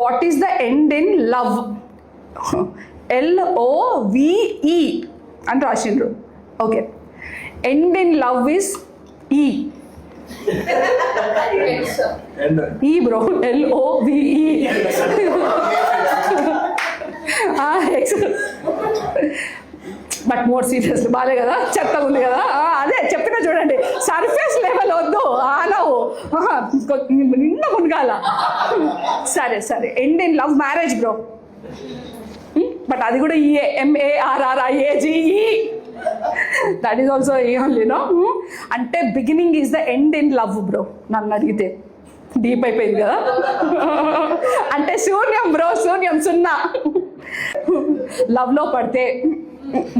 What is the end in love? LOVE అని రాసిండ్రు. Okay, end in love is ఈ ఈ bro, LOVE. But more serious బాలే కదా, చెత్తగా ఉంది కదా. అదే చెప్పినా చూడండి, సర్ఫేస్ లెవెల్ వద్దు, ఆనవు నిన్న మునగాల. సరే సరే, end in love marriage bro. But అది కూడా ఈఏ, MARRIAGE. That is also a only no. అంటే beginning is the end in love bro. నన్ను అడిగితే డీప్ అయిపోయింది కదా. అంటే శూన్యం బ్రో, శూన్యం, సున్నా. లవ్లో పడితే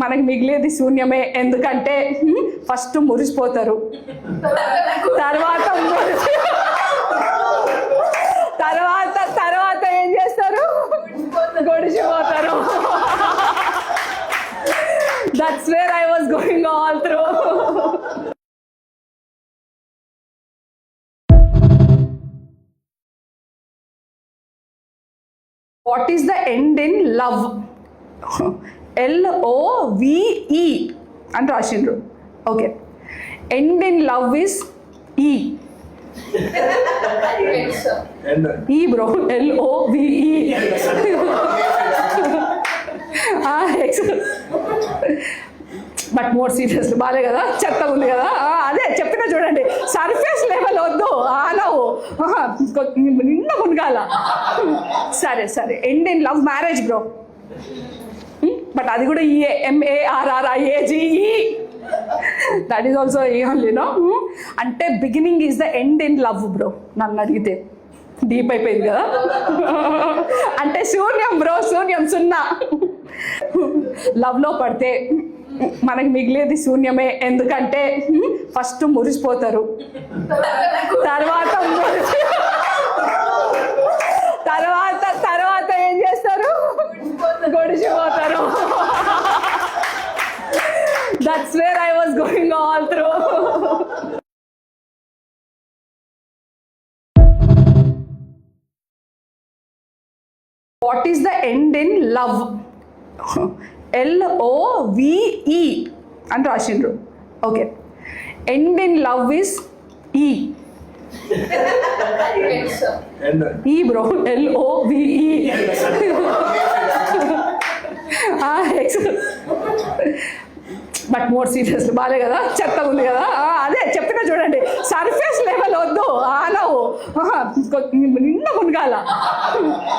మనకి మిగిలేది శూన్యమే. ఎందుకంటే ఫస్ట్ మురిసిపోతారు, తర్వాత తర్వాత తర్వాత ఏం చేస్తారు, గొడిచిపోతారు. That's where I was going all through. What is the end in love? LOVE అని రాసిండ్రు. Okay, end in love is ఈ ఈ bro, LOVE. But more serious బాలే కదా, చెత్తగా ఉంది కదా. అదే చెప్పినా చూడండి, సర్ఫేస్ లెవెల్ వద్దు, ఆనవు నిన్న మునగాల. సరే సరే, end in love marriage bro. But అది కూడా ఈఏ, MARRIAGE. That is also a only no. అంటే beginning is the end in love bro. నన్ను అడిగితే డీప్ అయిపోయింది కదా. అంటే శూన్యం బ్రో, శూన్యం, సున్నా. లవ్లో పడితే మనకి మిగిలేది శూన్యమే. ఎందుకంటే ఫస్ట్ మురిసిపోతారు, తర్వాత తర్వాత తర్వాత ఏం చేస్తారు, గొడిచిపోతారు. That's where I was going all through. What is the end in love? LOVE అని రాసిండ్రు. Okay, end in love is ఈ ఈ bro, LOVE. But more serious బాలే కదా, చెత్తగా ఉంది కదా. అదే చెప్పినా చూడండి, సర్ఫేస్ లెవెల్ వద్దు, ఆనవు నిన్న మునగాల.